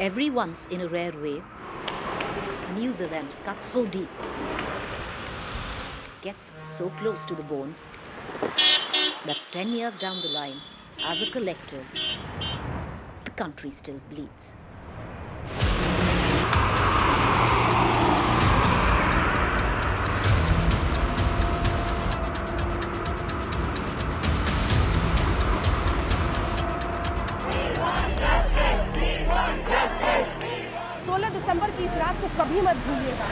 Every once in a rare way, a New Zealand cut so deep, gets so close to the bone, that 10 years down the line, as a collective, the country still bleeds. दिसंबर की इस रात को कभी मत भूलिएगा।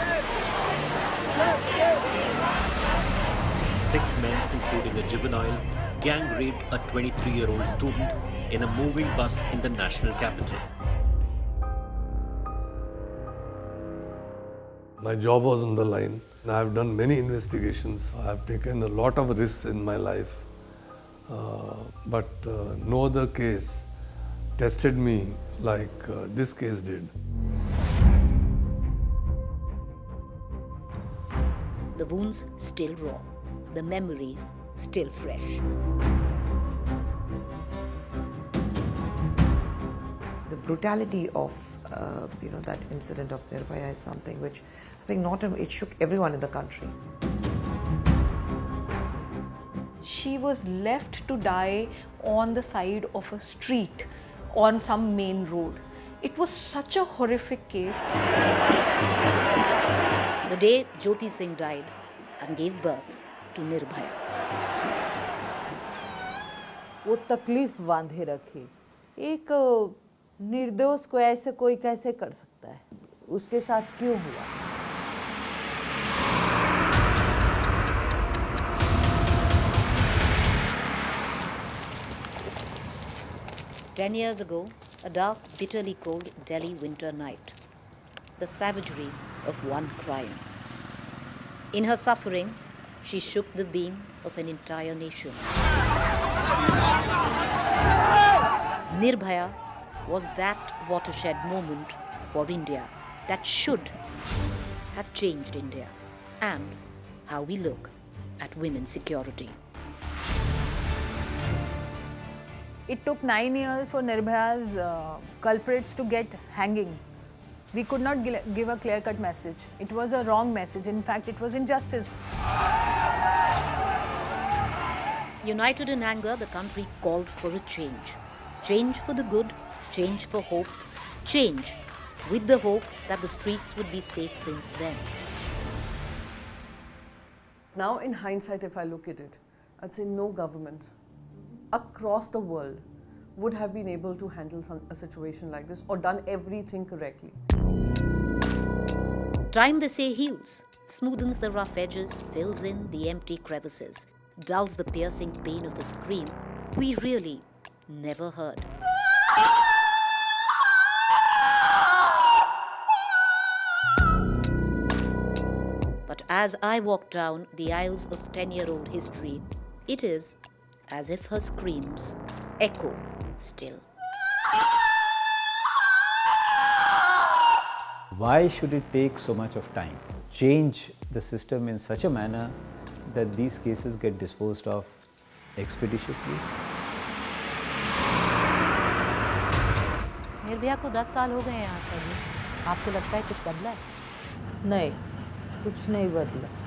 6 men, including a juvenile, gang raped a 23-year-old student in a moving bus in the national capital. My job was on the line. I have done many investigations. I have taken a lot of risks in my life. But no other case tested me like this case did. The wounds still raw, the memory still fresh. The brutality of that incident of Nirbhaya is something which I think it shook everyone in the country. She was left to die on the side of a street on some main road. It was such a horrific case. The day Jyoti Singh died and gave birth to Nirbhaya. वो तकलीफ बांधे रखी। एक निर्दोष को ऐसे कोई कैसे कर सकता है? उसके साथ क्यों हुआ? Ten years ago, a dark, bitterly cold Delhi winter night. The savagery of one crime. In her suffering, she shook the beam of an entire nation. Nirbhaya was that watershed moment for India that should have changed India and how we look at women's security. It took 9 years for Nirbhaya's culprits to get hanging. We could not give a clear-cut message. It was a wrong message. In fact, it was injustice. United in anger, the country called for a change. Change for the good, change for hope, change with the hope that the streets would be safe since then. Now, in hindsight, if I look at it, I'd say no government across the world would have been able to handle a situation like this or done everything correctly. Time, they say, heals, smoothens the rough edges, fills in the empty crevices, dulls the piercing pain of a scream we really never heard. But as I walk down the aisles of 10-year-old history, it is as if her screams echo still. Why should it take so much of time? Change the system in such a manner that these cases get disposed of expeditiously. Nirbhaya को 10 साल हो गए हैं आशा जी। आपको लगता है कुछ बदला है? नहीं, कुछ नहीं बदला।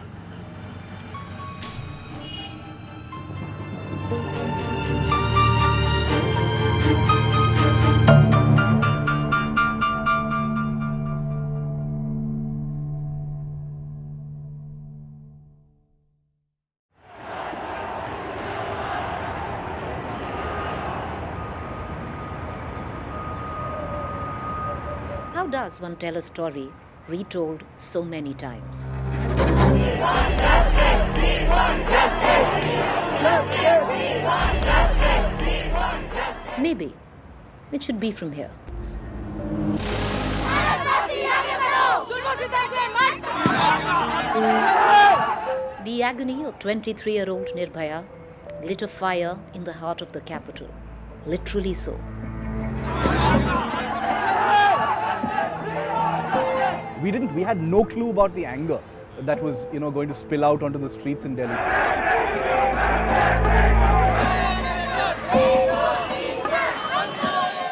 How does one tell a story retold so many times? Maybe it should be from here. The agony of 23-year-old Nirbhaya lit a fire in the heart of the capital, literally so. We had no clue about the anger that was, going to spill out onto the streets in Delhi.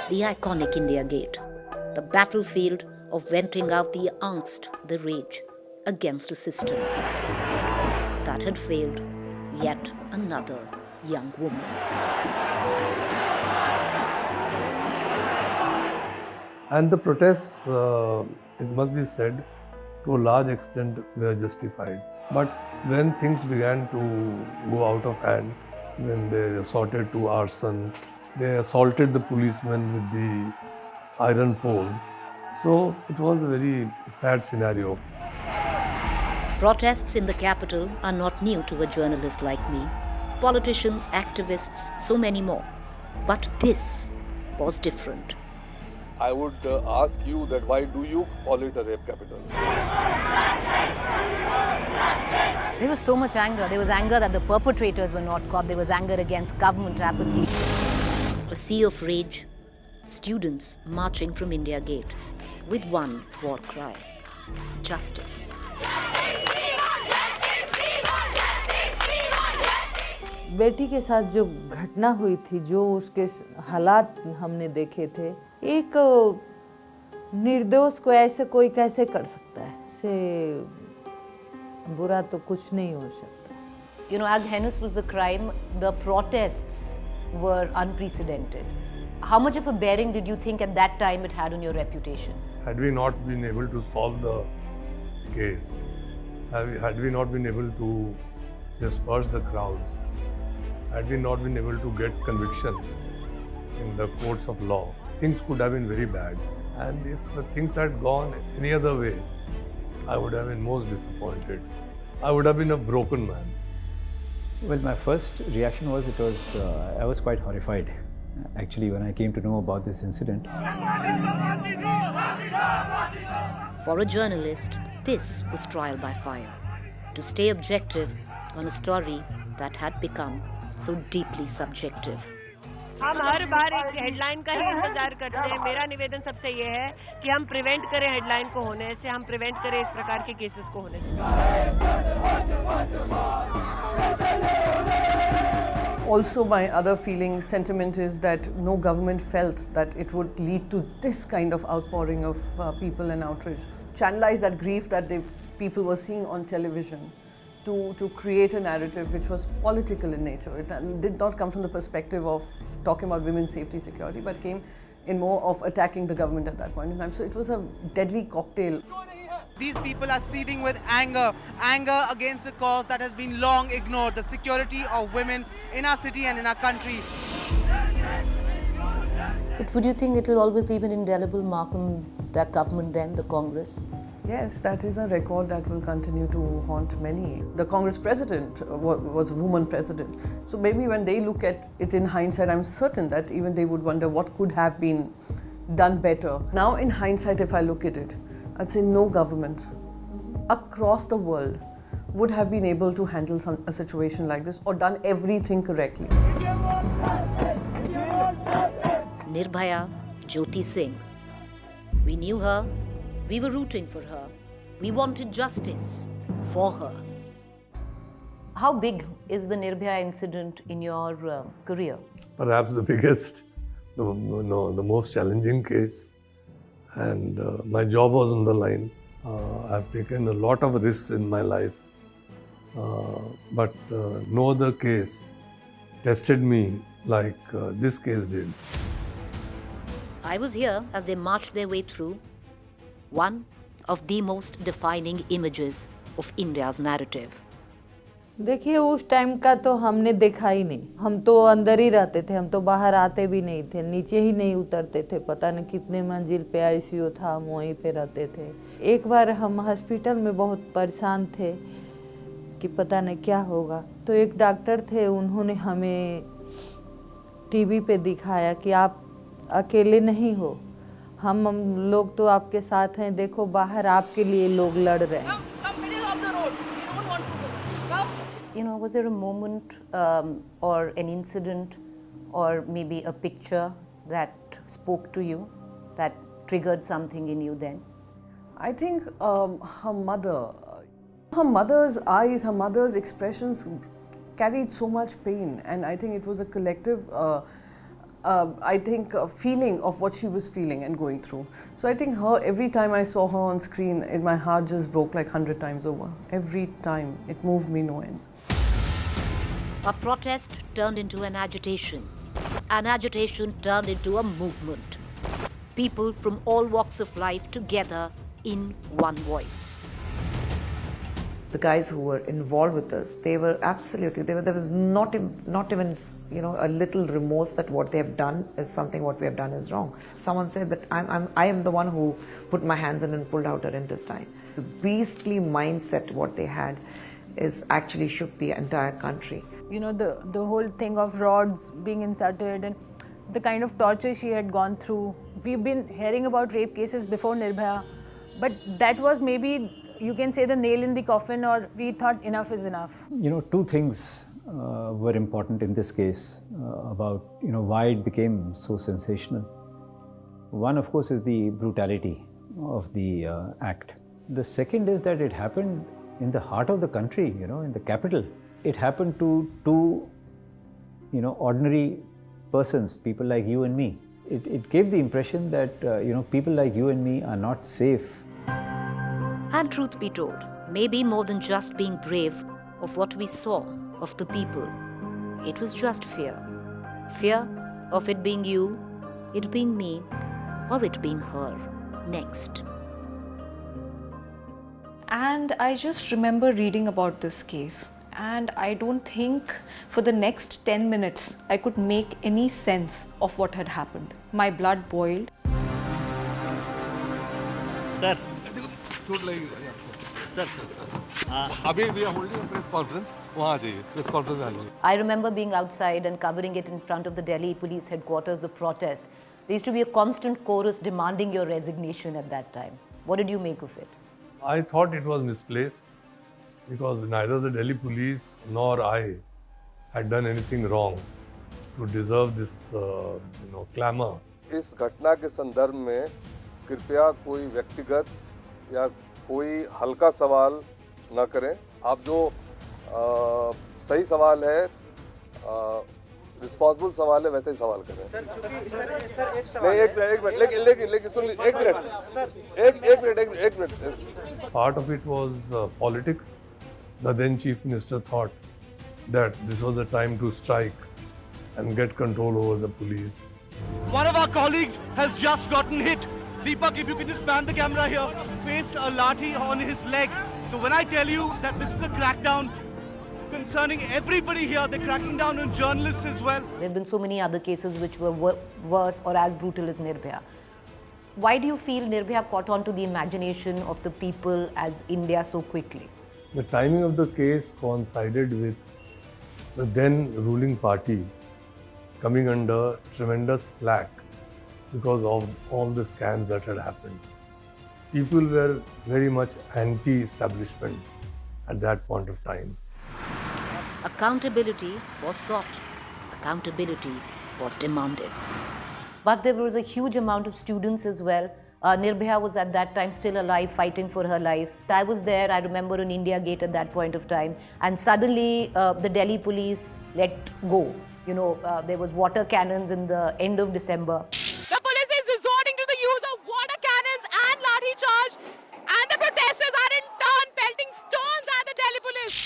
The iconic India Gate, the battlefield of venting out the angst, the rage against a system that had failed yet another young woman. And the protests, it must be said, to a large extent were justified. But when things began to go out of hand, when they resorted to arson, they assaulted the policemen with the iron poles. So it was a very sad scenario. Protests in the capital are not new to a journalist like me. Politicians, activists, so many more. But this was different. I would ask you that why do you call it a rape capital? There was so much anger. There was anger that the perpetrators were not caught. There was anger against government apathy. A sea of rage, students marching from India Gate with one war cry: justice. बेटी के साथ जो घटना हुई थी, जो उसके हालात हमने देखे थे, एक निर्दोष को ऐसे कोई कैसे कर सकता है? इससे बुरा तो कुछ नहीं हो सकता. You know, as heinous was the crime, the protests were unprecedented. How much of a bearing did you think at that time it had on your reputation? Had we not been able to solve the case, had we not been able to disperse the crowds, had we not been able to get conviction in the courts of law, things could have been very bad. And if things had gone any other way, I would have been most disappointed. I would have been a broken man. Well, my first reaction was I was quite horrified actually when I came to know about this incident. For a journalist, this was trial by fire. To stay objective on a story that had become so deeply subjective. हम हर बार एक headline का ही इंतजार करते हैं. मेरा निवेदन सबसे ये है कि हम प्रिवेंट करें हेडलाइन को होने से, हम प्रिवेंट करें इस प्रकार के केसेस को होने से. Also, my other feeling, sentiment is that no government felt that it would lead to this kind of outpouring of people and outrage. Channelize that grief that people were seeing on television to create a narrative which was political in nature. It did not come from the perspective of talking about women's safety, security, but came in more of attacking the government at that point in time. So it was a deadly cocktail. These people are seething with anger against a cause that has been long ignored, the security of women in our city and in our country. But would you think it will always leave an indelible mark on that government then, the Congress? Yes, that is a record that will continue to haunt many. The Congress president was a woman president. So maybe when they look at it in hindsight, I'm certain that even they would wonder what could have been done better. Now in hindsight, if I look at it, I'd say no government across the world would have been able to handle a situation like this or done everything correctly. Nirbhaya Jyoti Singh. We knew her, we were rooting for her, we wanted justice for her. How big is the Nirbhaya incident in your career? Perhaps the biggest, the most challenging case. And my job was on the line. I've taken a lot of risks in my life, but no other case tested me like this case did. I was here as they marched their way through one of the most defining images of India's narrative. देखिए, उस time का तो हमने देखा ही नहीं. हम तो अंदर ही रहते थे, हम तो बाहर आते भी नहीं थे, नीचे ही नहीं उतरते थे. पता नहीं कितने मंजिल पे आईसीयू था, हम वहीं पे रहते थे. एक बार हम हॉस्पिटल में बहुत परेशान थे कि पता नहीं क्या होगा. तो एक डॉक्टर थे, उन्होंने हमें टीवी पे दिखाया कि आप अकेले नहीं हो, हम लोग तो आपके साथ हैं. देखो बाहर आपके लिए लोग लड़ रहे हैं. You know, was there a moment or an incident or maybe a picture that spoke to you, that triggered something in you then? I think her mother's eyes, her mother's expressions carried so much pain, and I think it was a collective I think, feeling of what she was feeling and going through. So I think every time I saw her on screen, my heart just broke like 100 times over. Every time. It moved me no end. A protest turned into an agitation. An agitation turned into a movement. People from all walks of life together in one voice. The guys who were involved with this, they were absolutely, there was not even, a little remorse that what they have done is something what we have done is wrong. Someone said that I am the one who put my hands in and pulled out her intestine. The beastly mindset what they had is actually shook the entire country. The whole thing of rods being inserted and the kind of torture she had gone through. We've been hearing about rape cases before Nirbhaya, but that was maybe, you can say, the nail in the coffin, or we thought enough is enough. Two things were important in this case about why it became so sensational. One, of course, is the brutality of the act. The second is that it happened in the heart of the country, in the capital. It happened to two, ordinary persons, people like you and me. It gave the impression that, people like you and me are not safe. And truth be told, maybe more than just being brave of what we saw of the people, it was just fear. Fear of it being you, it being me, or it being her next. And I just remember reading about this case, and I don't think for the next 10 minutes I could make any sense of what had happened. My blood boiled. Sir. Sir. अभी we are holding a press conference. वहाँ जाइए, press conference में आइए. I remember being outside and covering it in front of the Delhi police headquarters, the protest. There used to be a constant chorus demanding your resignation at that time. What did you make of it? I thought it was misplaced because neither the Delhi police nor I had done anything wrong to deserve this, clamor. इस घटना के संदर्भ में कृपया कोई व्यक्तिगत या कोई हल्का सवाल न करें. आप जो सही सवाल है, रिस्पॉन्सिबल सवाल है, वैसे ही सवाल करें. सर एक सवाल नहीं, एक मिनट लेकिन सुन लीजिए, एक minute. Part of it was politics. The then Chief Minister thought that this was the time to strike and get control over the police. One of our colleagues has just gotten hit. Deepak, if you can just pan the camera here, faced a lathi on his leg. So when I tell you that this is a crackdown concerning everybody here, they're cracking down on journalists as well. There have been so many other cases which were worse or as brutal as Nirbhaya. Why do you feel Nirbhaya caught on to the imagination of the people as India so quickly? The timing of the case coincided with the then ruling party coming under tremendous flack because of all the scams that had happened. People were very much anti-establishment at that point of time. Accountability was sought. Accountability was demanded. But there was a huge amount of students as well. Nirbhaya was at that time still alive, fighting for her life. I was there, I remember, on India Gate at that point of time. And suddenly the Delhi police let go. There was water cannons in the end of December. The police is resorting to the use of water cannons and lathi charge, and the protesters are in turn pelting stones at the Delhi police.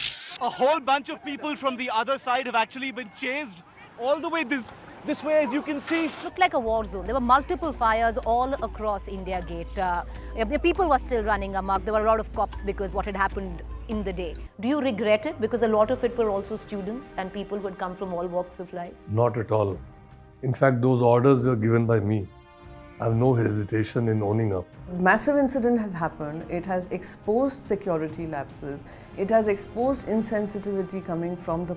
A whole bunch of people from the other side have actually been chased all the way this way, as you can see. Looked like a war zone. There were multiple fires all across India Gate. The people were still running amok. There were a lot of cops because what had happened in the day. Do you regret it? Because a lot of it were also students and people who had come from all walks of life. Not at all. In fact, those orders were given by me. I have no hesitation in owning up. Massive incident has happened. It has exposed security lapses. It has exposed insensitivity coming from the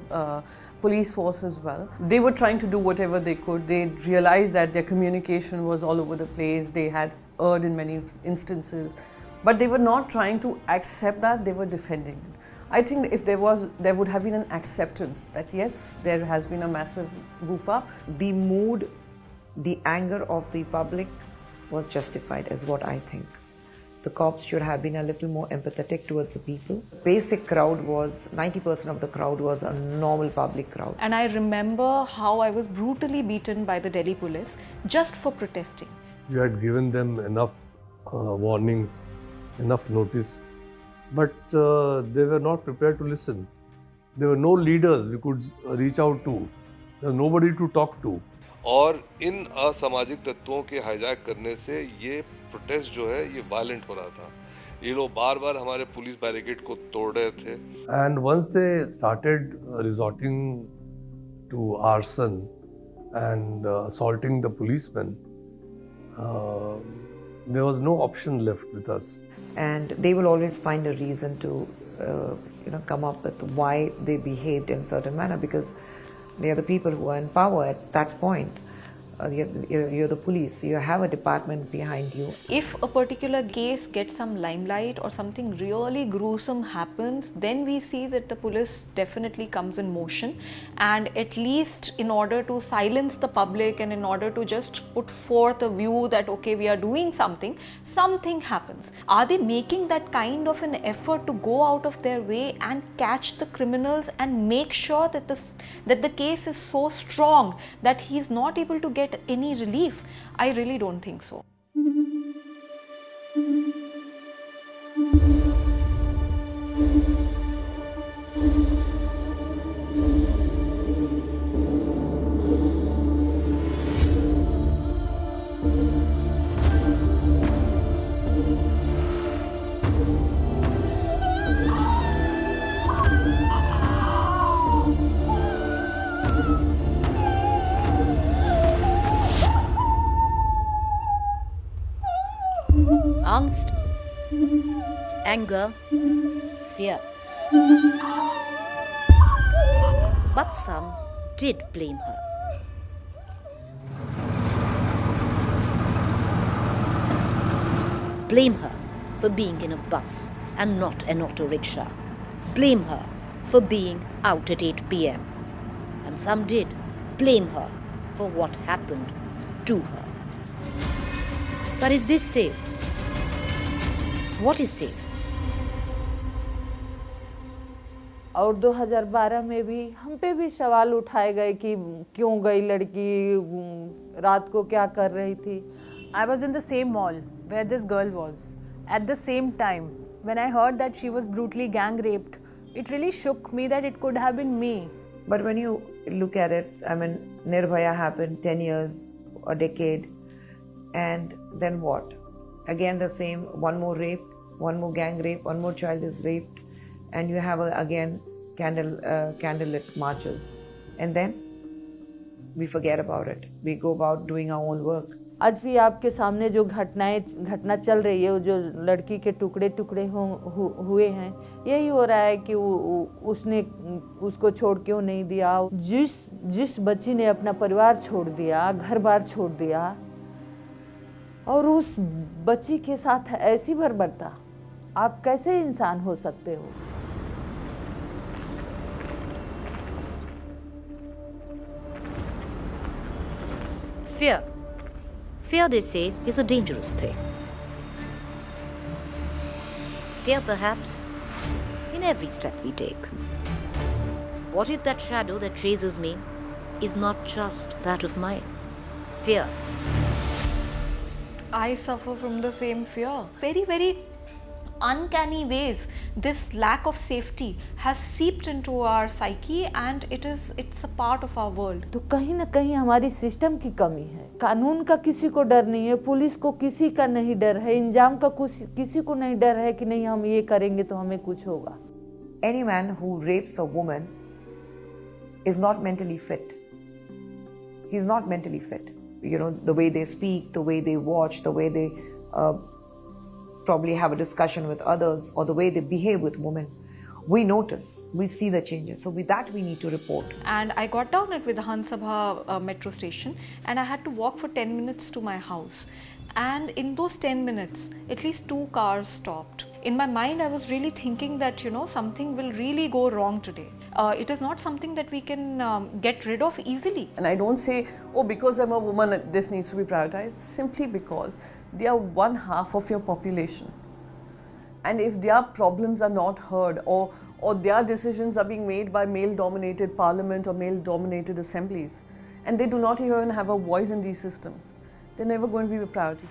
police force as well. They were trying to do whatever they could. They realized that their communication was all over the place. They had erred in many instances. But they were not trying to accept that, they were defending it. I think if there would have been an acceptance that yes, there has been a massive goof up. The mood, the anger of the public was justified, is what I think. the cops should have been a little more empathetic towards the people. Basic crowd was, 90% of the crowd was a normal public crowd. And I remember how I was brutally beaten by the Delhi police just for protesting. We had given them enough warnings, enough notice, but they were not prepared to listen. There were no leaders we could reach out to. There was nobody to talk to. और इन असामाजिक तत्वों के hijack करने से ये protest जो है ये वायलेंट हो रहा था. ये लोग बार-बार हमारे पुलिस बैरिकेड को तोड़ रहे थे. And once they started resorting to arson and assaulting the policemen, there was no option left with us. And they will always find a reason to come up with why they behaved in a certain manner, because they are the people who are in power at that point. You're the police, you have a department behind you. If a particular case gets some limelight or something really gruesome happens, then we see that the police definitely comes in motion, and at least in order to silence the public and in order to just put forth a view that okay, we are doing something happens. Are they making that kind of an effort to go out of their way and catch the criminals and make sure that the case is so strong that he is not able to get any relief? I really don't think so. Angst, anger, fear. But some did blame her. Blame her for being in a bus and not an auto rickshaw. Blame her for being out at 8 p.m. And some did blame her for what happened to her. But is this safe? What is safe? और 2012 में भी हम पे भी सवाल उठाए गए कि क्यों गई लड़की, रात को क्या कर रही थी. I was in the same mall where this girl was. At the same time, when I heard that she was brutally gang raped, it really shook me that it could have been me. But when you look at it, I mean, Nirbhaya happened 10 years, a decade, and then what? Again the same, one more rape, one more gang rape, one more child is raped, and you have again candlelit marches, and then we forget about it. We go about doing our own work. आज भी आपके सामने जो घटना चल रही है, वो जो लड़की के टुकड़े टुकड़े हुए हैं, यही हो रहा है कि उसने उसको छोड़ क्यों नहीं दिया. जिस बच्ची ने अपना परिवार छोड़ दिया, घर बार छोड़ दिया, और उस बच्ची के साथ ऐसी बर्बरता, आप कैसे इंसान हो सकते हो? Fear, they say, is a dangerous thing. Fear, perhaps, in every step we take. What if that shadow that chases me is not just that of mine? Fear. I suffer from the same fear. Very, very uncanny ways, this lack of safety has seeped into our psyche, and it's a part of our world. तो कहीं ना कहीं हमारी system की कमी है. कानून का किसी को डर नहीं है, पुलिस को किसी का नहीं डर है, इंजाम का किसी को नहीं डर है कि नहीं हम ये करेंगे तो हमें कुछ होगा. Any man who rapes a woman is not mentally fit. He's not mentally fit. You know, the way they speak, the way they watch, the way they probably have a discussion with others, or the way they behave with women. We notice, we see the changes. So with that, we need to report. And I got down at Vidhan Sabha metro station, and I had to walk for 10 minutes to my house. And in those 10 minutes, at least 2 cars stopped. In my mind, I was really thinking that, you know, something will really go wrong today. It is not something that we can get rid of easily. And I don't say, oh, because I'm a woman, this needs to be prioritized, simply because they are 1/2 of your population. And if their problems are not heard, or their decisions are being made by male-dominated parliament or male-dominated assemblies, and they do not even have a voice in these systems, they're never going to be a priority.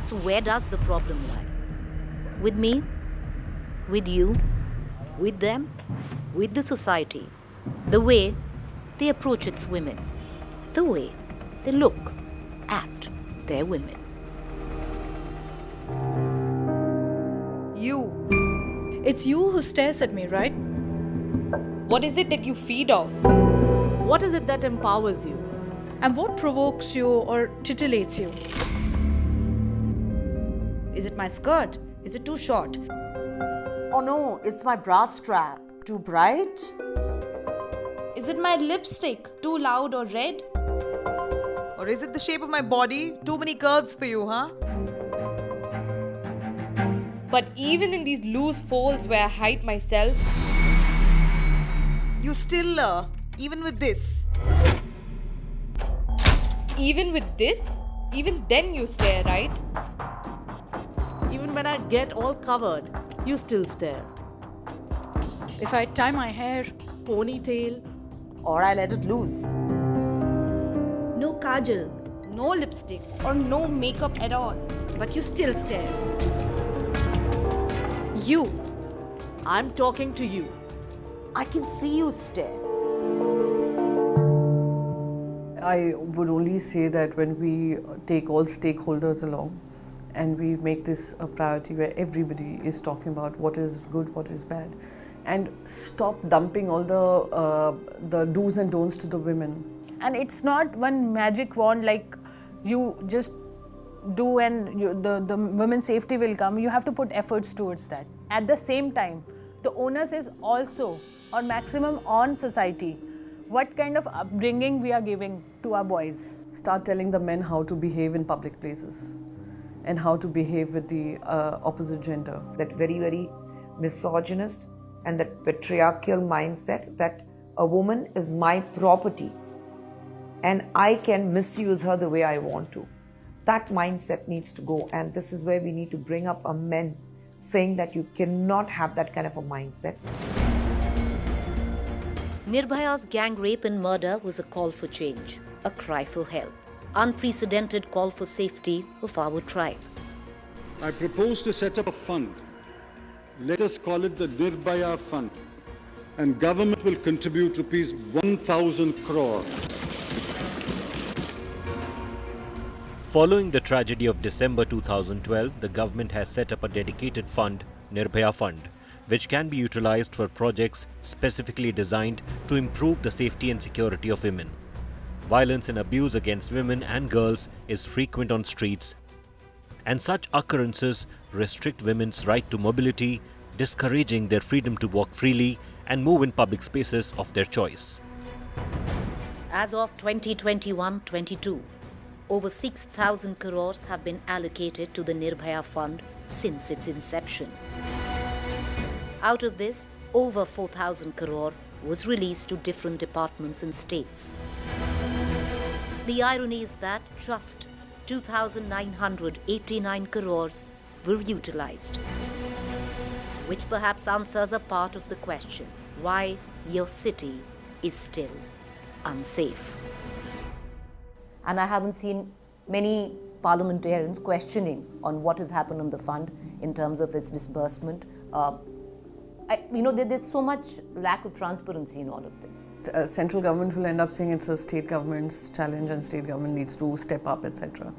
So where does the problem lie? With me? With you? With them? With the society? The way they approach its women? The way they look at their women? You. It's you who stares at me, right? What is it that you feed off? What is it that empowers you? And what provokes you or titillates you? Is it my skirt? Is it too short? Oh no, it's my bra strap. Too bright? Is it my lipstick too loud or red? Or is it the shape of my body? Too many curves for you, huh? But even in these loose folds where I hide myself, you still, even with this. Even with this? Even then you stare, right? Even when I get all covered, you still stare. If I tie my hair, ponytail, or I let it loose. No kajal, no lipstick, or no makeup at all, but you still stare. You. I'm talking to you. I can see you stare. I would only say that when we take all stakeholders along and we make this a priority where everybody is talking about what is good, what is bad, and stop dumping all the do's and don'ts to the women. And it's not one magic wand like you just do and the women's safety will come. You have to put efforts towards that. At the same time, the onus is also or maximum on society. What kind of upbringing we are giving to our boys? Start telling the men how to behave in public places and how to behave with the opposite gender. That very, very misogynist and that patriarchal mindset that a woman is my property and I can misuse her the way I want to. That mindset needs to go, and this is where we need to bring up our men saying that you cannot have that kind of a mindset. Nirbhaya's gang rape and murder was a call for change, a cry for help, unprecedented call for safety of our tribe. I propose to set up a fund. Let us call it the Nirbhaya Fund, and government will contribute rupees 1,000 crore. Following the tragedy of December 2012, the government has set up a dedicated fund, Nirbhaya Fund, which can be utilized for projects specifically designed to improve the safety and security of women. Violence and abuse against women and girls is frequent on streets, and such occurrences restrict women's right to mobility, discouraging their freedom to walk freely and move in public spaces of their choice. As of 2021-22, over 6,000 crores have been allocated to the Nirbhaya Fund since its inception. Out of this, over 4,000 crore was released to different departments and states. The irony is that just 2,989 crores were utilized, which perhaps answers a part of the question why your city is still unsafe. And I haven't seen many parliamentarians questioning on what has happened on the fund in terms of its disbursement. There's so much lack of transparency in all of this. Central government will end up saying it's a state government's challenge and state government needs to step up, etc.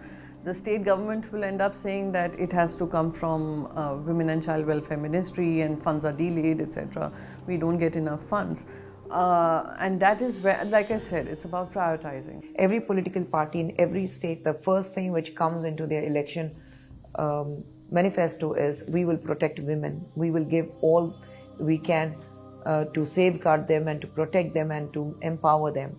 The state government will end up saying that it has to come from Women and Child Welfare Ministry and funds are delayed, etc. We don't get enough funds. And that is where, like I said, it's about prioritizing. Every political party in every state, the first thing which comes into their election manifesto is we will protect women. We will give all we can to safeguard them and to protect them and to empower them.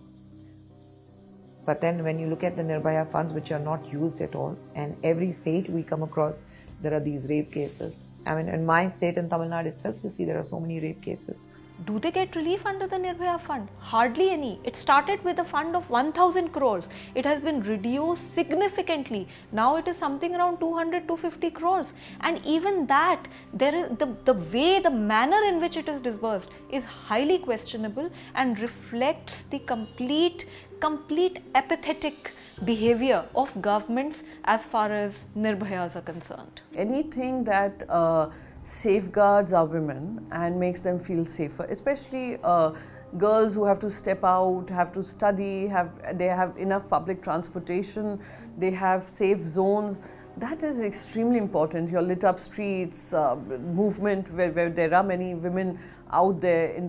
But then when you look at the Nirbhaya funds which are not used at all, and every state we come across, there are these rape cases. I mean, in my state in Tamil Nadu itself, you see there are so many rape cases. Do they get relief under the Nirbhaya fund? Hardly any. It started with a fund of 1000 crores. It has been reduced significantly. Now it is something around 200-250 crores. And even that, there is the way, the manner in which it is disbursed is highly questionable and reflects the complete apathetic behavior of governments as far as Nirbhayas are concerned. Anything that safeguards our women and makes them feel safer, especially girls who have to step out, have to study, they have enough public transportation, they have safe zones. That is extremely important. Your lit up streets, movement where there are many women out there in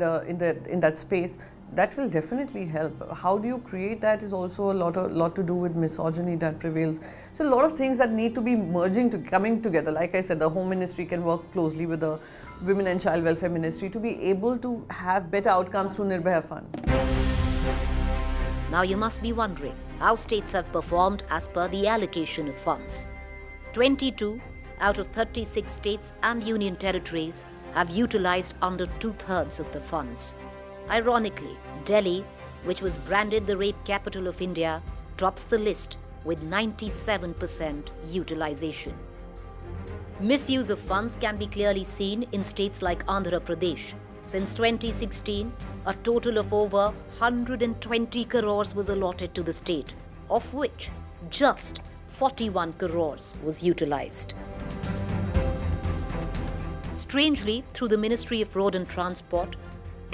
that space. That will definitely help. How do you create that is also a lot to do with misogyny that prevails. So a lot of things that need to be coming together. Like I said, the Home Ministry can work closely with the Women and Child Welfare Ministry to be able to have better outcomes through Nirbhaya Fund. Now you must be wondering how states have performed as per the allocation of funds. 22 out of 36 states and union territories have utilized under 2/3 of the funds. Ironically, Delhi, which was branded the rape capital of India, tops the list with 97% utilization. Misuse of funds can be clearly seen in states like Andhra Pradesh. Since 2016, a total of over 120 crores was allotted to the state, of which just 41 crores was utilized. Strangely, through the Ministry of Road and Transport,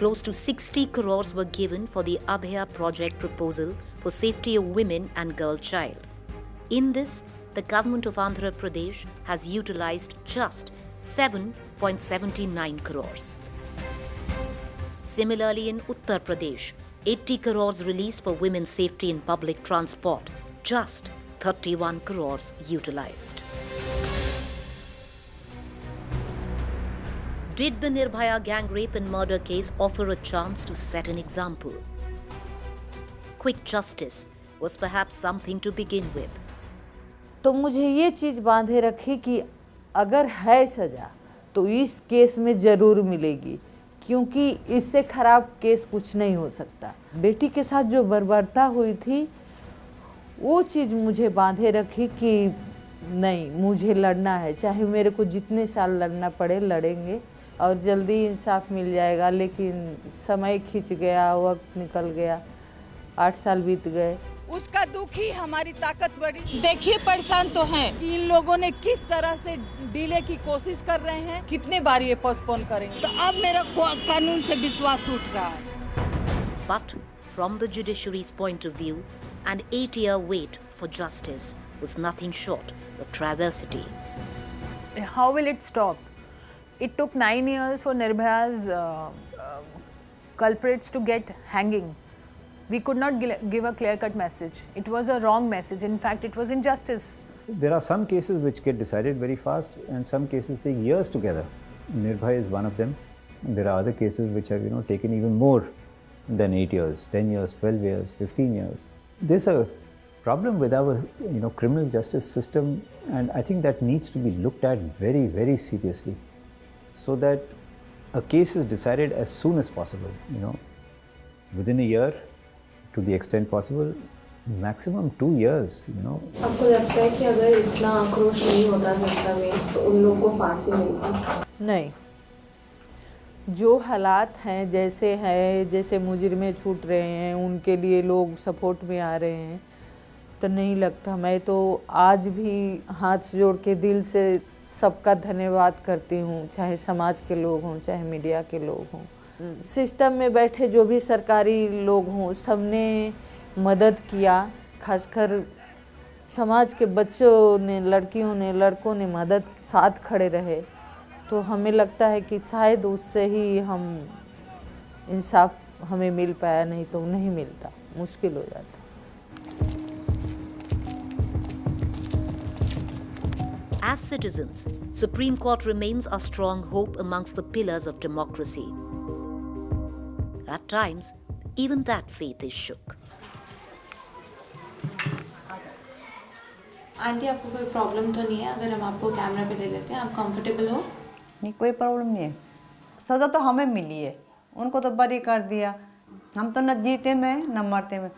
close to 60 crores were given for the Abhaya project proposal for safety of women and girl child. In this, the government of Andhra Pradesh has utilized just 7.79 crores. Similarly, in Uttar Pradesh, 80 crores released for women's safety in public transport, just 31 crores utilized. Did the Nirbhaya gang rape and murder case offer a chance to set an example? Quick justice was perhaps something to begin with. तो मुझे ये चीज़ बांधे रखी कि अगर है सज़ा तो इस केस में ज़रूर मिलेगी, क्योंकि इससे ख़राब केस कुछ नहीं हो सकता। बेटी के साथ जो बर्बरता हुई थी वो चीज़ मुझे बांधे रखी कि नहीं, मुझे लड़ना है, चाहे मेरे को जितने साल लड़ना पड़े लड़ेंगे और जल्दी इंसाफ मिल जाएगा। लेकिन समय खिंच गया, वक्त निकल गया, 8 साल बीत गए। उसका दुख ही हमारी ताकत बढ़ी। देखिए परेशान तो हैं कि इन लोगों ने किस तरह से डीले की कोशिश कर रहे हैं, कितने बार ये पोस्टपोन करेंगे। तो अब मेरा कानून से विश्वास उठ रहा है। But from the judiciary's point of view, an 8-year wait for justice was nothing short of travesty. How will it stop? It took 9 years for Nirbhaya's culprits to get hanging. We could not give a clear-cut message. It was a wrong message. In fact, it was injustice. There are some cases which get decided very fast and some cases take years together. Nirbhaya is one of them. There are other cases which have taken even more than 8 years, 10 years, 12 years, 15 years. There's a problem with our criminal justice system, and I think that needs to be looked at very, very seriously, so that a case is decided as soon as possible, within a year, to the extent possible, maximum 2 years, आपको लगता है कि अगर इतना आक्रोश नहीं होता जनता में तो उन लोगों को फांसी मिलती? नहीं, जो हालात हैं जैसे मुजरिमें छूट रहे हैं, उनके लिए लोग सपोर्ट में आ रहे हैं, तो नहीं लगता। मैं तो आज भी हाथ जोड़ के दिल से सबका धन्यवाद करती हूँ, चाहे समाज के लोग हों, चाहे मीडिया के लोग हों, सिस्टम में बैठे जो भी सरकारी लोग हों, सबने मदद किया। खासकर समाज के बच्चों ने, लड़कियों ने, लड़कों ने मदद साथ खड़े रहे, तो हमें लगता है कि शायद उससे ही हम इंसाफ हमें मिल पाया, नहीं तो नहीं मिलता, मुश्किल हो जाता। As citizens, Supreme Court remains a strong hope amongst the pillars of democracy. At times, even that faith is shook. Aunty, आपको कोई प्रॉब्लम तो नहीं है अगर हम आपको कैमरा पे ले लेते हैं? आप कंफर्टेबल हो? नहीं, कोई प्रॉब्लम नहीं है। सज़ा तो हमें मिली है, उनको तो बरी कर दिया। हम तो न जीते में न मरते में,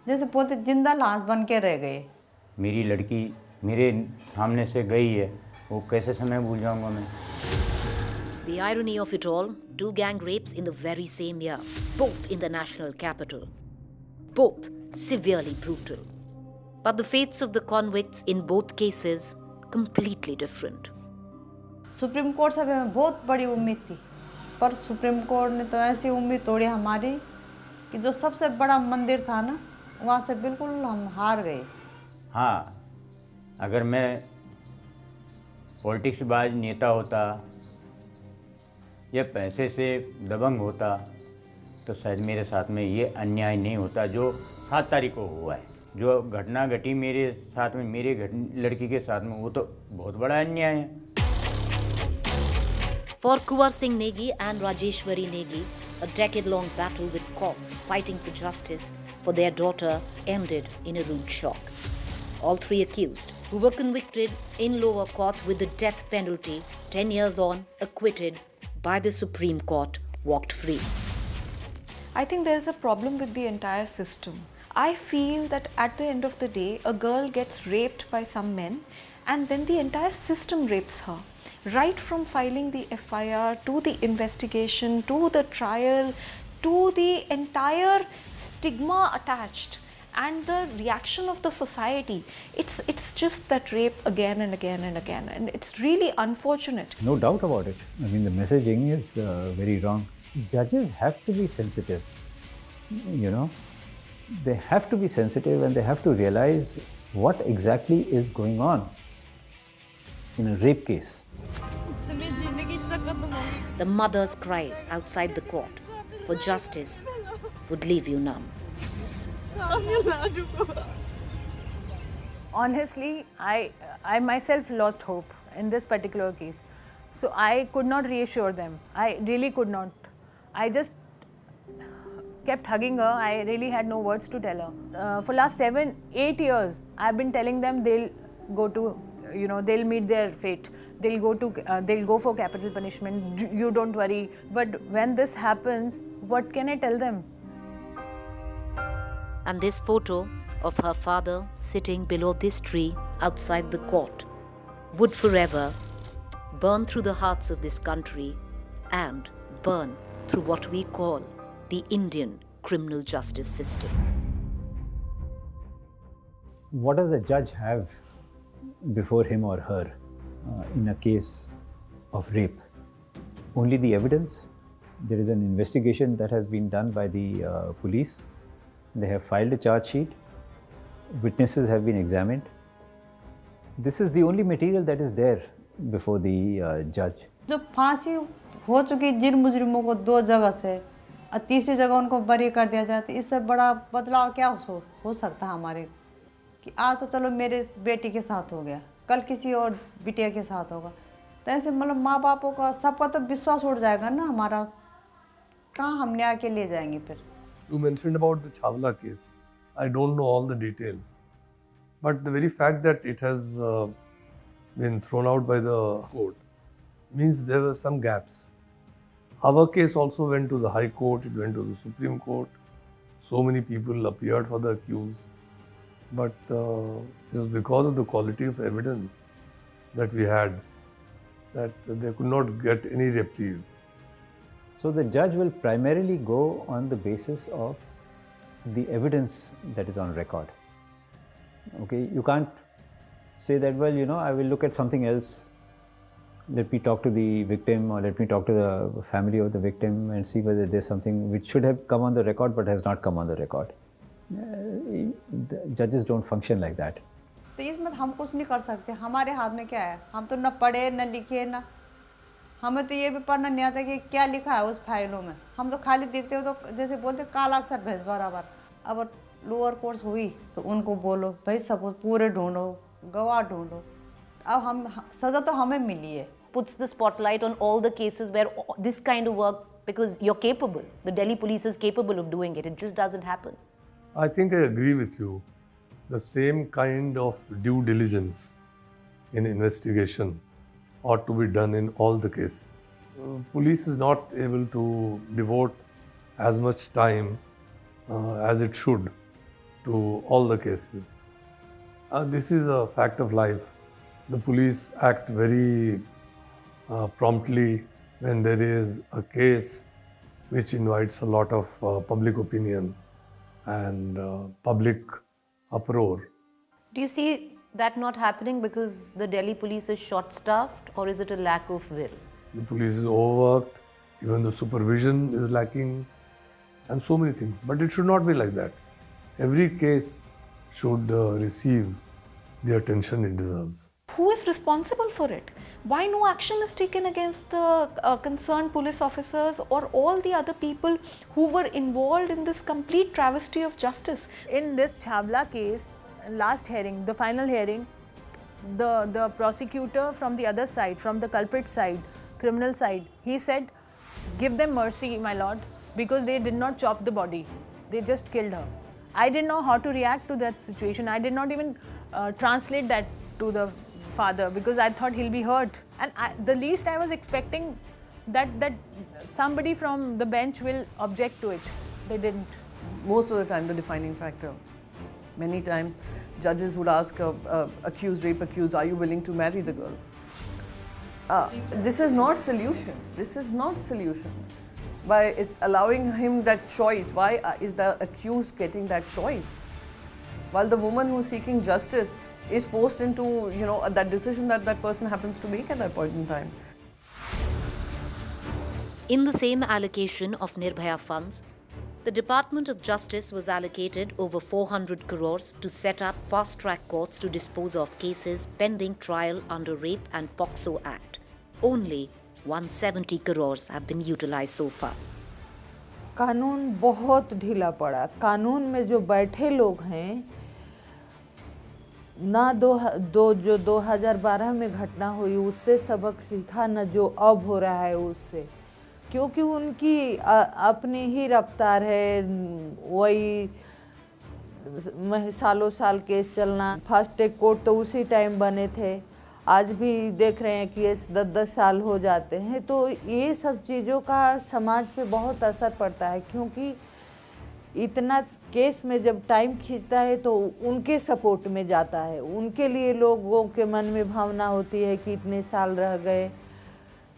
जैसे बोलते जिंदा लाश बन के रह गए। मेरी लड़की मेरे सामने से गई है, वो कैसे समय भूल जाऊंगा मैं। The irony of it all, 2 gang rapes in the very same year, both in the national capital. Both severely brutal. But the fates of the convicts in both cases completely different. Supreme court से हमें बहुत बड़ी उम्मीद थी, पर supreme court ने तो ऐसी उम्मीद तोड़ी हमारी कि जो सबसे बड़ा मंदिर था ना, वहाँ से बिल्कुल हम हार गए। हाँ, अगर मैं पॉलिटिक्स बाज नेता होता या पैसे से दबंग होता तो शायद मेरे साथ में ये अन्याय नहीं होता जो 7 तारीख को हुआ है। जो घटना घटी मेरे साथ में, मेरे लड़की के साथ में, वो तो बहुत बड़ा अन्याय है। For Kuwar Singh Negi and Rajeshwari Negi, a decade-long battle with courts fighting for justice for their daughter ended in a rude shock. All 3 accused, who were convicted in lower courts with the death penalty, 10 years on, acquitted by the Supreme Court, walked free. I think there is a problem with the entire system. I feel that at the end of the day, a girl gets raped by some men and then the entire system rapes her. Right from filing the FIR to the investigation to the trial to the entire stigma attached and the reaction of the society, it's just that rape again and again and again, and it's really unfortunate. No doubt about it. I mean, the messaging is very wrong. Judges have to be sensitive, you know. They have to be sensitive and they have to realize what exactly is going on in a rape case. The mother's cries outside the court for justice would leave you numb. Honestly, I myself lost hope in this particular case. So I could not reassure them. I really could not. I just kept hugging her. I really had no words to tell her. For last 7-8 years, I've been telling them they'll go to, they'll meet their fate. They'll go for capital punishment. You don't worry. But when this happens, what can I tell them? And this photo of her father sitting below this tree outside the court would forever burn through the hearts of this country and burn through what we call the Indian criminal justice system. What does a judge have before him or her in a case of rape? Only the evidence. There is an investigation that has been done by the police. They have filed a charge sheet. Witnesses have been examined. This is the only material that is there before the judge. जो फांसी हो चुकी जिन मुजरिमों को 2 जगह से और तीसरी जगह उनको बरी कर दिया जाता है, इससे बड़ा बदलाव क्या हो सकता है हमारे कि आज तो चलो मेरे बेटी के साथ हो गया, कल किसी और बिटिया के साथ होगा, तो ऐसे मतलब माँ बापों का सबका तो विश्वास उड़ जाएगा ना हमारा, कहाँ हम न्याय के लिए जाएंगे फिर. You mentioned about the Chawla case. I don't know all the details, but the very fact that it has been thrown out by the court means there were some gaps. Our case also went to the High Court, it went to the Supreme Court. So many people appeared for the accused, but it was because of the quality of evidence that we had that they could not get any reprieve. So the judge will primarily go on the basis of the evidence that is on record. Okay, you can't say that, well, I will look at something else. Let me talk to the victim or let me talk to the family of the victim and see whether there's something which should have come on the record but has not come on the record. The judges don't function like that. तो इसमें हम कुछ नहीं कर सकते, हमारे हाथ में क्या है, हम तो न पढ़े न लिखे न, हमें तो ये भी पढ़ना नहीं आता कि क्या लिखा है उस फाइलों में, हम तो खाली देखते हो तो जैसे बोलते काला अक्षर भैंस बराबर. अब लोअर कोर्स हुई तो उनको बोलो भाई सब पूरे ढूंढो, गवाह ढूंढो, अब हम सजा तो हमें मिली है. Puts the spotlight on all the cases where this kind of work, because you're capable, the Delhi police is capable of doing it, it just doesn't happen. I think I agree with you. The same kind of due diligence in investigation ought to be done in all the cases. police is not able to devote as much time as it should to all the cases. This is a fact of life. The police act very promptly when there is a case which invites a lot of public opinion and public uproar. Do you see that not happening because the Delhi police is short-staffed, or is it a lack of will? The police is overworked, even the supervision is lacking, and so many things. But it should not be like that. Every case should receive the attention it deserves. Who is responsible for it? Why no action is taken against the concerned police officers or all the other people who were involved in this complete travesty of justice? In this Chhabla case, last hearing, the final hearing, the prosecutor from the other side, from the culprit side, criminal side, he said, give them mercy, my lord, because they did not chop the body. They just killed her. I didn't know how to react to that situation. I did not even translate that to the father because I thought he'll be hurt. And the least I was expecting that somebody from the bench will object to it. They didn't. Most of the time, the defining factor. Many times, judges would ask accused, rape accused, are you willing to marry the girl? This is not solution. This is not solution. By it's allowing him that choice, why is the accused getting that choice? While the woman who's seeking justice is forced into, that decision that person happens to make at that point in time. In the same allocation of Nirbhaya funds, the Department of Justice was allocated over 400 crores to set up fast-track courts to dispose of cases pending trial under Rape and POCSO Act. Only 170 crores have been utilized so far. कानून बहुत ढीला पड़ा. कानून में जो बैठे लोग हैं, ना जो 2012 में घटना हुई उससे सबक सीखा, न जो अब हो रहा है उससे, क्योंकि उनकी अपनी ही रफ्तार है, वही सालों साल केस चलना. फास्ट ट्रैक कोर्ट तो उसी टाइम बने थे, आज भी देख रहे हैं कि ये 10-10 साल हो जाते हैं. तो ये सब चीज़ों का समाज पे बहुत असर पड़ता है, क्योंकि इतना केस में जब टाइम खींचता है तो उनके सपोर्ट में जाता है. उनके लिए लोगों के मन में भावना होती है कि इतने साल रह गए.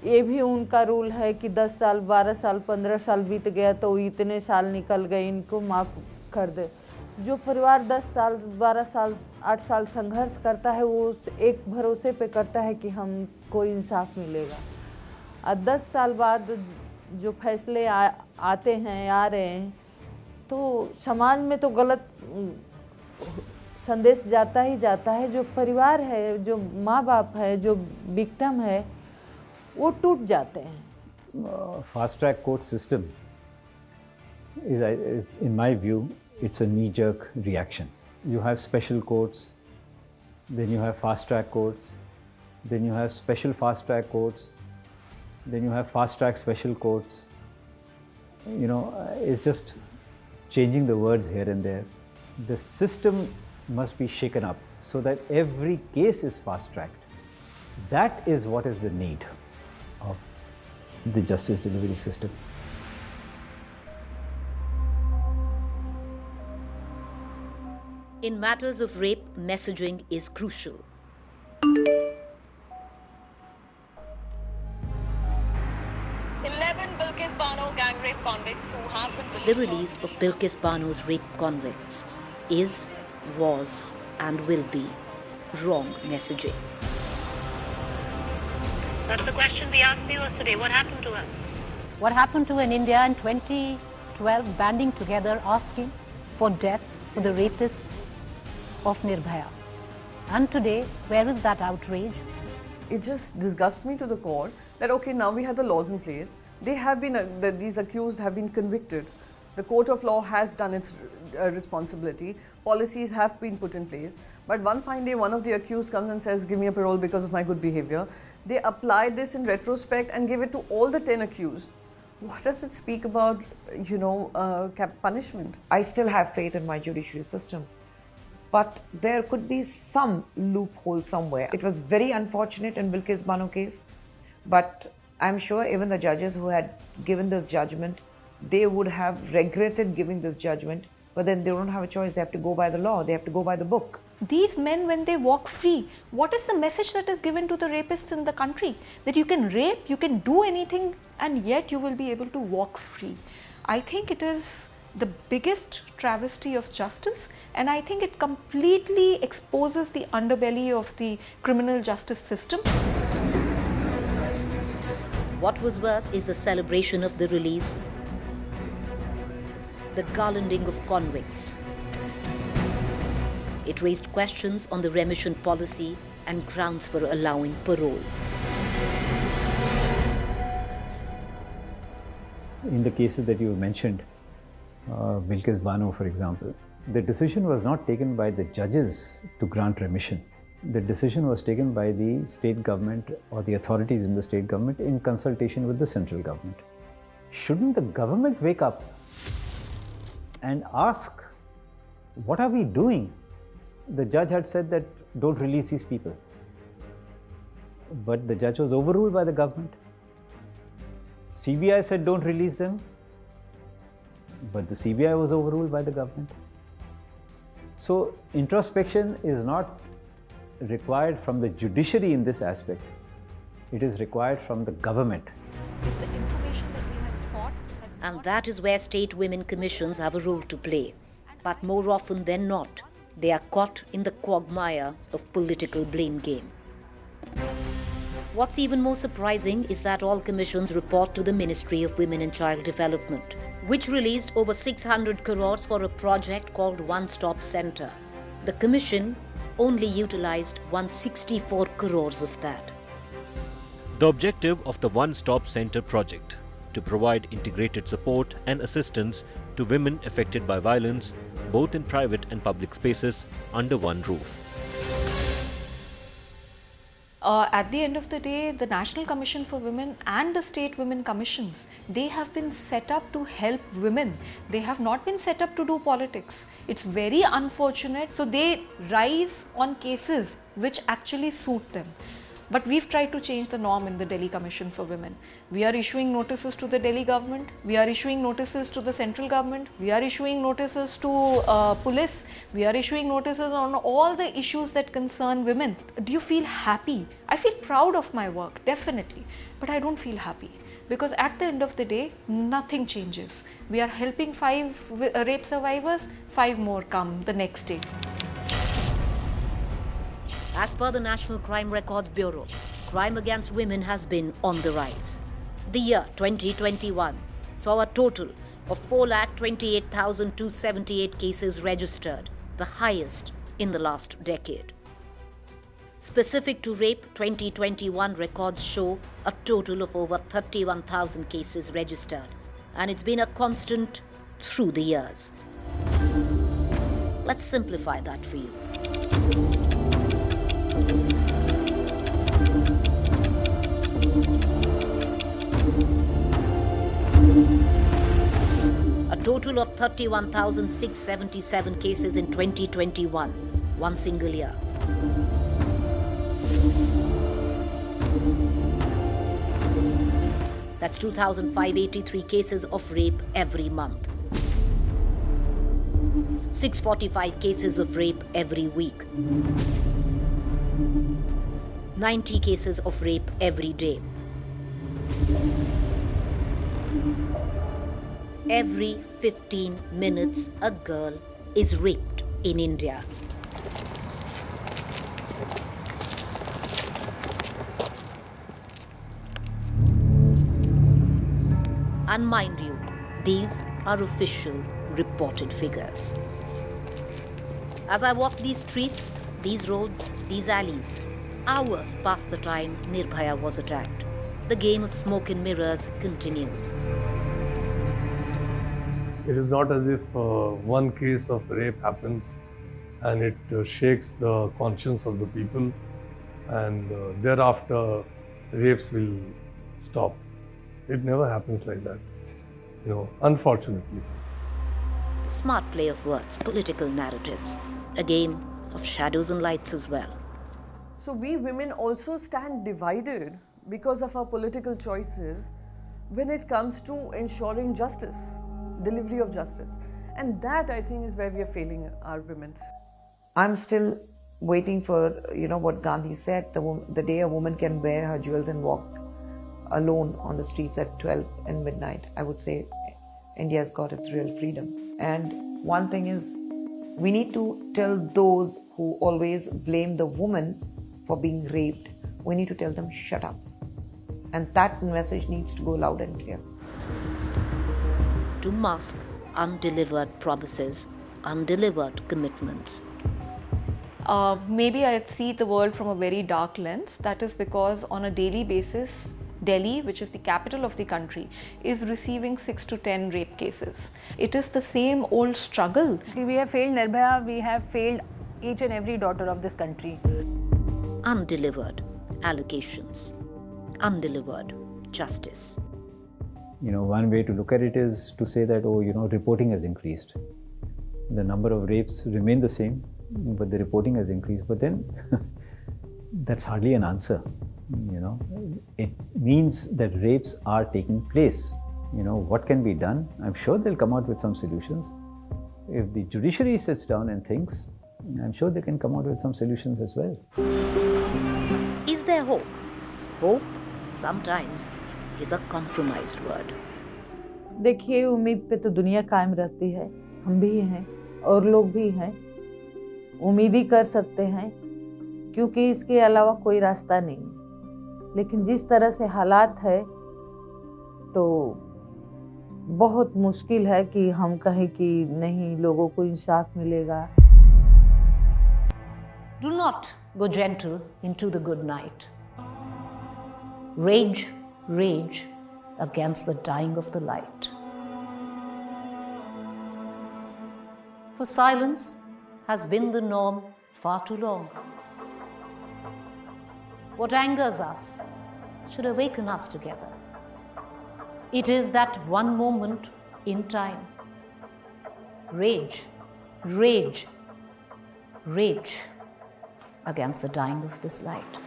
ये भी उनका रूल है कि 10 साल, 12 साल, 15 साल बीत गया तो इतने साल निकल गए, इनको माफ़ कर दे. जो परिवार 10 साल, 12 साल, 8 साल संघर्ष करता है, वो उस एक भरोसे पे करता है कि हमको इंसाफ मिलेगा. और 10 साल बाद जो फैसले आते हैं, आ रहे हैं, तो समाज में तो गलत संदेश जाता ही जाता है. जो परिवार है, जो माँ बाप है, जो विक्टिम है, वो टूट जाते हैं. Fast track court system is in my view, it's a knee-jerk reaction. You have special courts, then you have fast-track courts, then you have special fast-track courts, then you have fast-track special courts. It's just changing the words here and there. The system must be shaken up so that every case is fast-tracked. That is what is the need of the justice delivery system. In matters of rape, messaging is crucial. The release of Bilkis Bano's rape convicts is, was, and will be wrong messaging. That's the question we asked viewers today. What happened to her? What happened to in India in 2012, banding together, asking for death for the rapists of Nirbhaya. And today, where is that outrage? It just disgusts me to the core that, okay, now we have the laws in place. They have been, these accused have been convicted. The court of law has done its responsibility. Policies have been put in place. But one fine day, one of the accused comes and says, give me a parole because of my good behavior. They apply this in retrospect and give it to all the 10 accused. What does it speak about, punishment? I still have faith in my judiciary system. But there could be some loophole somewhere. It was very unfortunate in Bilkis Bano case, but I'm sure even the judges who had given this judgment, they would have regretted giving this judgment, but then they don't have a choice. They have to go by the law. They have to go by the book. These men, when they walk free, what is the message that is given to the rapists in the country? That you can rape, you can do anything, and yet you will be able to walk free. I think it is the biggest travesty of justice, and I think it completely exposes the underbelly of the criminal justice system. What was worse is the celebration of the release, the garlanding of convicts. It raised questions on the remission policy and grounds for allowing parole. In the cases that you mentioned, Bilkis Bano, for example, the decision was not taken by the judges to grant remission. The decision was taken by the state government or the authorities in the state government in consultation with the central government. Shouldn't the government wake up and ask, what are we doing? The judge had said that don't release these people. But the judge was overruled by the government. CBI said don't release them. But the CBI was overruled by the government. So introspection is not required from the judiciary in this aspect. It is required from the government. If the information that we have sought has And that is where state women commissions have a role to play. But more often than not, they are caught in the quagmire of political blame game. What's even more surprising is that all commissions report to the Ministry of Women and Child Development, which released over 600 crores for a project called One Stop Center. The commission only utilized 164 crores of that. The objective of the One Stop Center project to provide integrated support and assistance to women affected by violence, both in private and public spaces, under one roof. At the end of the day, the National Commission for Women and the State Women Commissions, they have been set up to help women. They have not been set up to do politics. It's very unfortunate. So they rise on cases which actually suit them. But we've tried to change the norm in the Delhi Commission for Women. We are issuing notices to the Delhi government. We are issuing notices to the central government. We are issuing notices to police. We are issuing notices on all the issues that concern women. Do you feel happy? I feel proud of my work, definitely. But I don't feel happy. Because at the end of the day, nothing changes. We are helping 5 rape survivors, 5 more come the next day. As per the National Crime Records Bureau, crime against women has been on the rise. The year 2021 saw a total of 428,278 cases registered, the highest in the last decade. Specific to rape, 2021 records show a total of over 31,000 cases registered, and it's been a constant through the years. Let's simplify that for you. A total of 31,677 cases in 2021, one single year. That's 2,583 cases of rape every month. 645 cases of rape every week. 90 cases of rape every day. Every 15 minutes, a girl is raped in India. And mind you, these are official reported figures. As I walk these streets, these roads, these alleys, hours past the time Nirbhaya was attacked, the game of smoke and mirrors continues. It is not as if one case of rape happens and it shakes the conscience of the people and thereafter rapes will stop. It never happens like that, unfortunately. Smart play of words, political narratives, a game of shadows and lights as well. So we women also stand divided because of our political choices when it comes to ensuring justice, delivery of justice. And that, I think, is where we are failing our women. I'm still waiting for, what Gandhi said, the day a woman can wear her jewels and walk alone on the streets at 12 in midnight. I would say India's got its real freedom. And one thing is, we need to tell those who always blame the woman for being raped, we need to tell them, shut up. And that message needs to go loud and clear. To mask undelivered promises, undelivered commitments. Maybe I see the world from a very dark lens. That is because on a daily basis, Delhi, which is the capital of the country, is receiving 6 to 10 rape cases. It is the same old struggle. We have failed Nirbhaya, we have failed each and every daughter of this country. Undelivered allegations, undelivered justice. One way to look at it is to say that, reporting has increased. The number of rapes remain the same, but the reporting has increased. But then that's hardly an answer. It means that rapes are taking place. What can be done? I'm sure they'll come out with some solutions. If the judiciary sits down and thinks, I'm sure they can come out with some solutions as well. Is there hope? Hope sometimes is a compromised word. देखिए, उम्मीद पे तो दुनिया कायम रहती है, हम भी हैं और लोग भी हैं, उम्मीद ही कर सकते हैं क्योंकि इसके अलावा कोई रास्ता नहीं है। लेकिन जिस तरह से हालात है तो बहुत मुश्किल है कि हम कहें कि नहीं, लोगों को इंसाफ मिलेगा। Do not go gentle into the good night. Rage, rage against the dying of the light. For silence has been the norm far too long. What angers us should awaken us together. It is that one moment in time. Rage, rage, rage against the dying of this light.